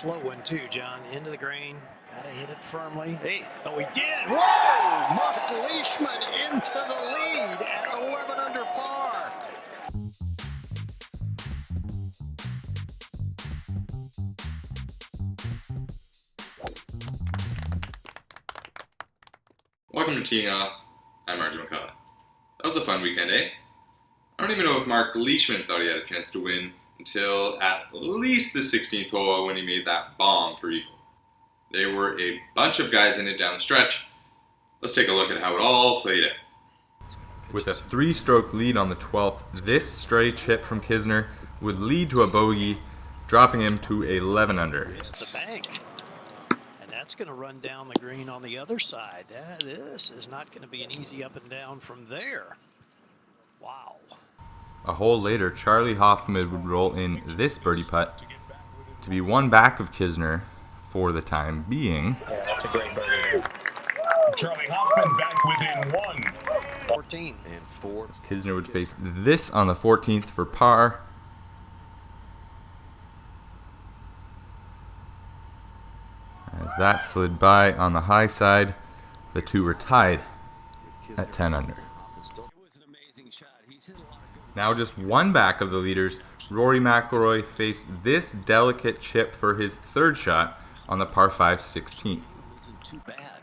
slow one too, John. Into the green. Gotta hit it firmly. Hey. Oh, he did. Whoa! Marc Leishman into the lead at 11 under par. Welcome to Teeing Off. I'm Marc McCullough. That was a fun weekend, eh? I don't even know if Marc Leishman thought he had a chance to win until at least the 16th hole when he made that bomb for eagle. There were a bunch of guys in it down the stretch. Let's take a look at how it all played out. With a 3-stroke lead on the 12th, this stray chip from Kisner would lead to a bogey, dropping him to 11 under. It's the bank. And that's going to run down the green on the other side. This is not going to be an easy up and down from there. Wow. A hole later, Charlie Hoffman would roll in this birdie putt to be one back of Kisner for the time being. Yeah, that's a great birdie. Charlie Hoffman back within 1. 14 and 4. Kisner would face this on the 14th for par. As that slid by on the high side, the two were tied at 10 under. Now just one back of the leaders, Rory McIlroy faced this delicate chip for his third shot on the par 5 16th. Too bad.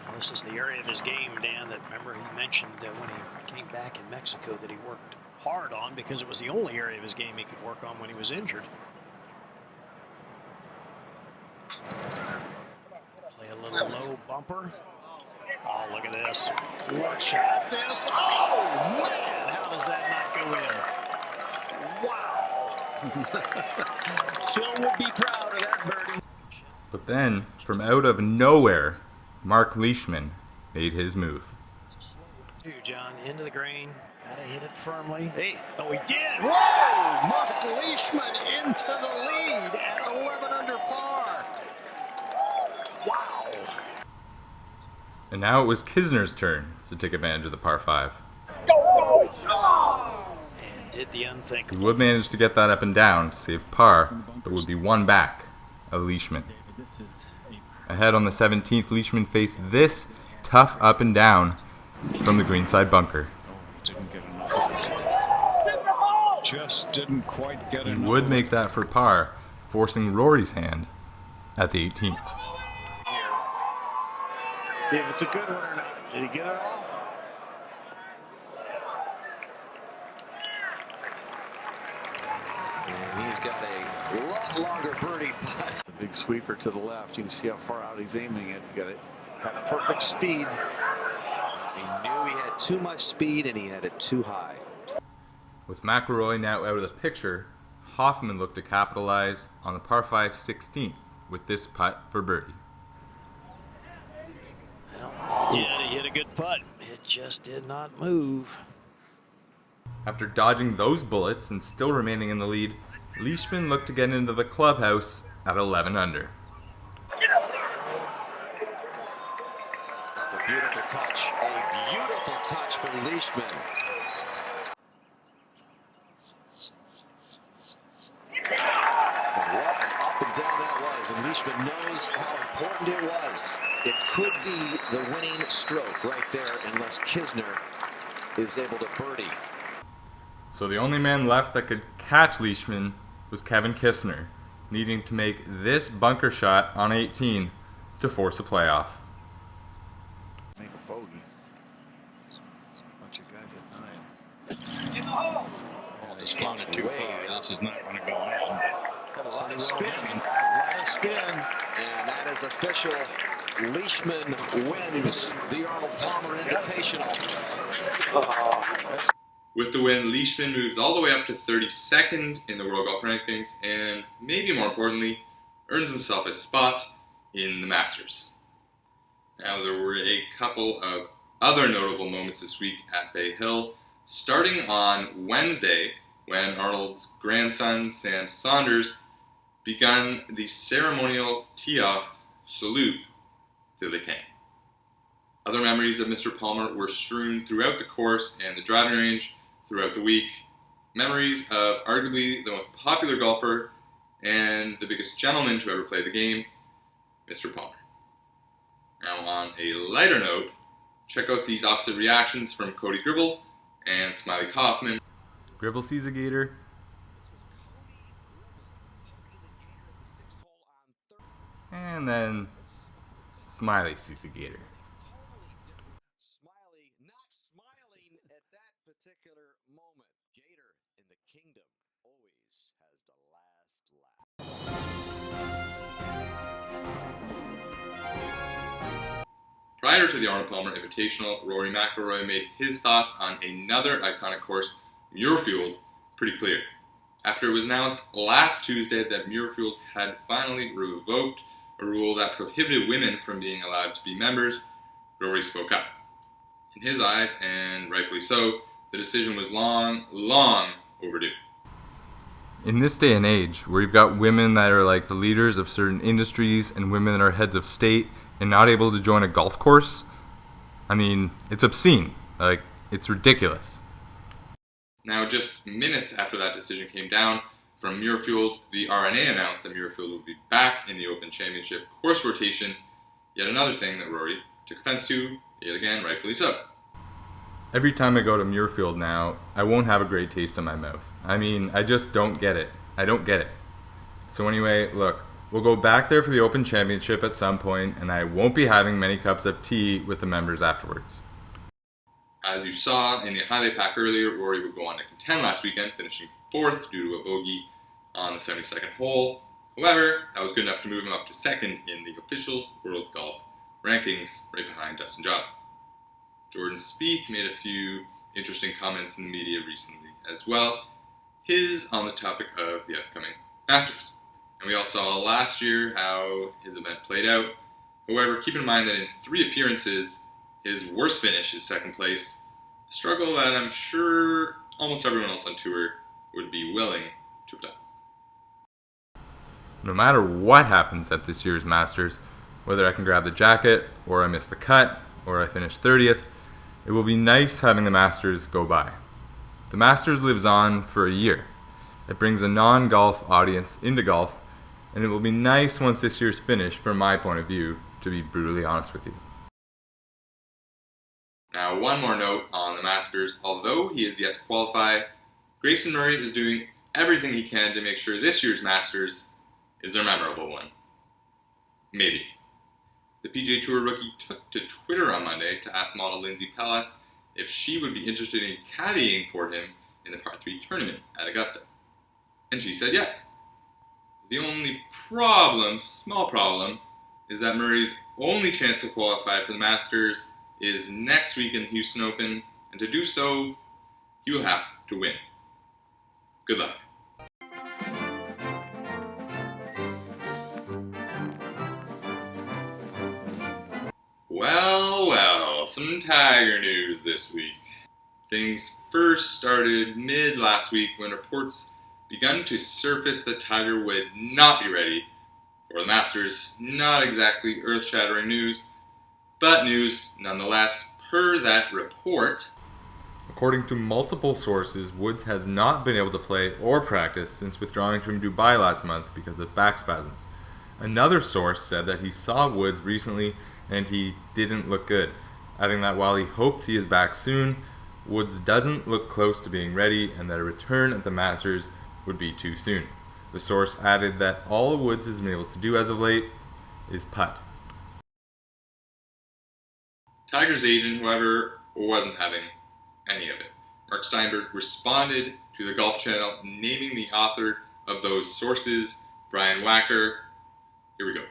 Well, this is the area of his game, Dan, that remember he mentioned when he came back in Mexico that he worked hard on because it was the only area of his game he could work on when he was injured. Play a little low bumper. Oh, look at this. Watch out this. Oh, man, how does that not go in? Wow. Phil would be proud of that birdie. But then, from out of nowhere, Marc Leishman made his move. John, into the green. Gotta hit it firmly. Hey. Oh, he did. Whoa! Marc Leishman into the lead at 11 under par. Wow. And now it was Kisner's turn to take advantage of the par 5. And did the unthinkable. He would manage to get that up and down to save par, but would be one back of Leishman. Ahead on the 17th, Leishman faced this tough up and down from the greenside bunker. Didn't get enough of it. Just didn't quite get enough. He would make that for par, forcing Rory's hand at the 18th. See if it's a good one or not. Did he get it all? And he's got a lot longer birdie putt. The big sweeper to the left. You can see how far out he's aiming it. You got it. Had perfect speed. He knew he had too much speed and he had it too high. With McIlroy now out of the picture, Hoffman looked to capitalize on the par 5 16th with this putt for birdie. Well, he hit a good putt. It just did not move. After dodging those bullets and still remaining in the lead, Leishman looked to get into the clubhouse at 11 under. That's a beautiful touch. A beautiful touch for Leishman. And what an up and down that was. And Leishman knows how important it was. It could be the winning stroke right there unless Kisner is able to birdie. So the only man left that could catch Leishman was Kevin Kisner, needing to make this bunker shot on 18 to force a playoff. Make a bogey. Bunch of guys at 9. Well, just flown it too far. This is not going to go in. Got a lot of spin. A lot of spin. And that is official. Leishman wins the Arnold Palmer Invitational. With the win, Leishman moves all the way up to 32nd in the World Golf Rankings and, maybe more importantly, earns himself a spot in the Masters. Now, there were a couple of other notable moments this week at Bay Hill, starting on Wednesday when Arnold's grandson, Sam Saunders, begun the ceremonial tee-off salute to the king. Other memories of Mr. Palmer were strewn throughout the course and the driving range throughout the week. Memories of arguably the most popular golfer and the biggest gentleman to ever play the game, Mr. Palmer. Now, on a lighter note, check out these opposite reactions from Cody Gribble and Smylie Kaufmann. Gribble sees a gator. And then Smylie sees a gator. Smylie not smiling at that particular moment. Gator in the kingdom always has the last laugh. Prior to the Arnold Palmer Invitational, Rory McIlroy made his thoughts on another iconic course, Muirfield, pretty clear. After it was announced last Tuesday that Muirfield had finally revoked a rule that prohibited women from being allowed to be members, Rory spoke up. In his eyes, and rightfully so, the decision was long overdue. In this day and age, where you've got women that are like the leaders of certain industries and women that are heads of state and not able to join a golf course, I mean, it's obscene. Like, it's ridiculous. Now, just minutes after that decision came down from Muirfield, the RNA announced that Muirfield would be back in the Open Championship course rotation, yet another thing that Rory took offense to, yet again, rightfully so. Every time I go to Muirfield now, I won't have a great taste in my mouth. I mean, I just don't get it. I don't get it. So anyway, look, we'll go back there for the Open Championship at some point, and I won't be having many cups of tea with the members afterwards. As you saw in the highlight pack earlier, Rory would go on to contend last weekend, finishing 4th due to a bogey on the 72nd hole. However, that was good enough to move him up to 2nd in the official World Golf rankings, right behind Dustin Johnson. Jordan Spieth made a few interesting comments in the media recently as well, his on the topic of the upcoming Masters. And we all saw last year how his event played out. However, keep in mind that in 3 appearances, his worst finish is 2nd place, a struggle that I'm sure almost everyone else on tour would be willing to put up. No matter what happens at this year's Masters, whether I can grab the jacket, or I miss the cut, or I finish 30th, it will be nice having the Masters go by. The Masters lives on for a year. It brings a non-golf audience into golf, and it will be nice once this year's finished, from my point of view, to be brutally honest with you. Now, one more note on the Masters. Although he is yet to qualify, Grayson Murray is doing everything he can to make sure this year's Masters is a memorable one. Maybe. The PGA Tour rookie took to Twitter on Monday to ask model Lindsay Pellas if she would be interested in caddying for him in the par 3 tournament at Augusta. And she said yes. The only problem, small problem, is that Murray's only chance to qualify for the Masters is next week in the Houston Open, and to do so, he will have to win. Good luck. Well, some Tiger news this week. Things first started mid last week when reports begun to surface that Tiger would not be ready for the Masters. Not exactly earth-shattering news, but news nonetheless. Per that report, According to multiple sources, Woods has not been able to play or practice since withdrawing from Dubai last month because of back spasms. Another source said that he saw Woods recently and he didn't look good, adding that while he hopes he is back soon, Woods doesn't look close to being ready and that a return at the Masters would be too soon. The source added that all Woods has been able to do as of late is putt. Tiger's agent, however, wasn't having any of it. Mark Steinberg responded to the Golf Channel, naming the author of those sources, Brian Wacker. Here we go.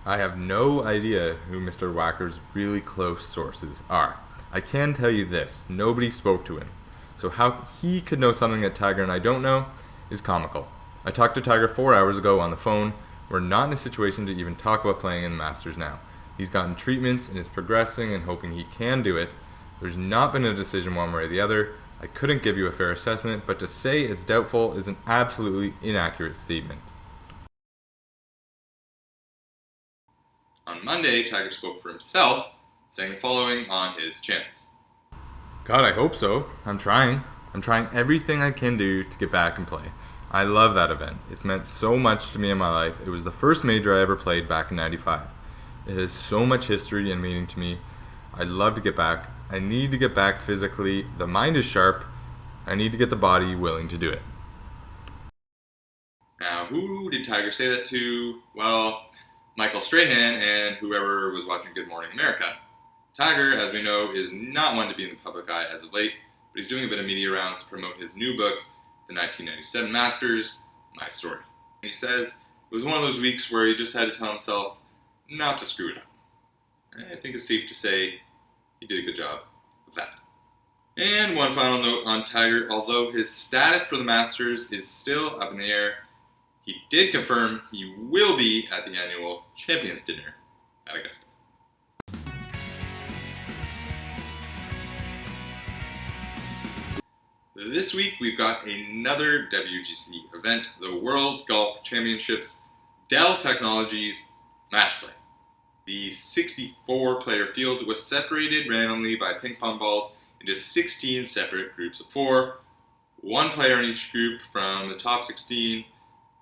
I have no idea who Mr. Wacker's really close sources are. I can tell you this, nobody spoke to him. So how he could know something that Tiger and I don't know is comical. I talked to Tiger 4 hours ago on the phone. We're not in a situation to even talk about playing in the Masters now. He's gotten treatments and is progressing and hoping he can do it. There's not been a decision one way or the other. I couldn't give you a fair assessment, but to say it's doubtful is an absolutely inaccurate statement. On Monday, Tiger spoke for himself, saying the following on his chances. God, I hope so. I'm trying. I'm trying everything I can do to get back and play. I love that event. It's meant so much to me in my life. It was the first major I ever played back in '95. It has so much history and meaning to me. I'd love to get back. I need to get back physically. The mind is sharp. I need to get the body willing to do it. Now, who did Tiger say that to? Well, Michael Strahan and whoever was watching Good Morning America. Tiger, as we know, is not one to be in the public eye as of late, but he's doing a bit of media rounds to promote his new book, The 1997 Masters, My Story. He says it was one of those weeks where he just had to tell himself not to screw it up. I think it's safe to say he did a good job of that. And one final note on Tiger, although his status for the Masters is still up in the air, he did confirm he will be at the annual Champions Dinner at Augusta. This week we've got another WGC event, the World Golf Championships Dell Technologies Match Play. The 64-player field was separated randomly by ping pong balls into 16 separate groups of 4. One player in each group from the top 16,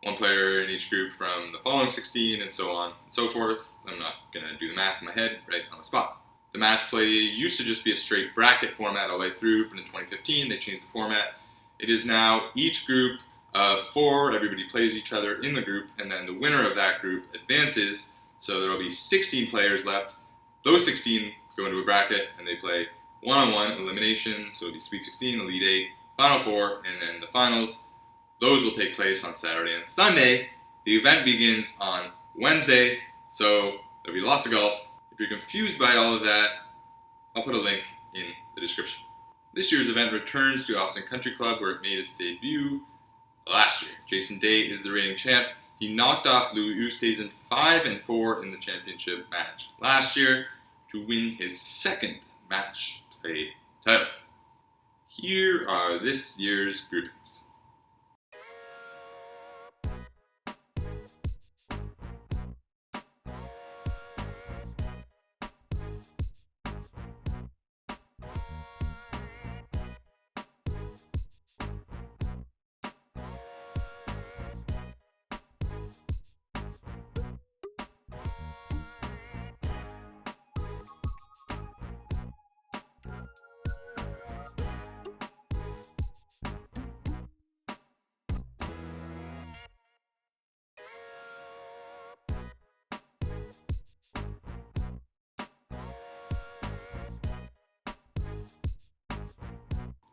one player in each group from the following 16, and so on and so forth. I'm not going to do the math in my head right on the spot. The match play used to just be a straight bracket format all the way through, but in 2015 they changed the format. It is now each group of 4, everybody plays each other in the group, and then the winner of that group advances. So there will be 16 players left. Those 16 go into a bracket and they play one-on-one elimination. So it'll be Sweet 16, Elite 8, Final 4, and then the finals. Those will take place on Saturday and Sunday. The event begins on Wednesday, so there'll be lots of golf. If you're confused by all of that, I'll put a link in the description. This year's event returns to Austin Country Club, where it made its debut last year. Jason Day is the reigning champ. He knocked off Louis Oosthuizen 5-4 in the championship match last year to win his second match play title. Here are this year's groupings.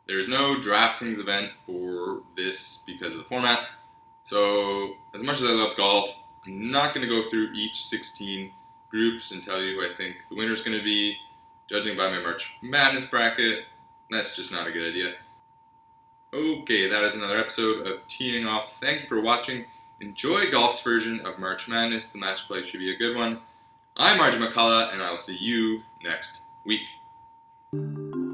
There's no DraftKings event for this because of the format. So as much as I love golf, I'm not going to go through each 16 groups and tell you who I think the winner's going to be. Judging by my March Madness bracket, that's just not a good idea. Okay, that is another episode of Teeing Off. Thank you for watching. Enjoy golf's version of March Madness. The match play should be a good one. I'm RJ McCullough, and I will see you next week.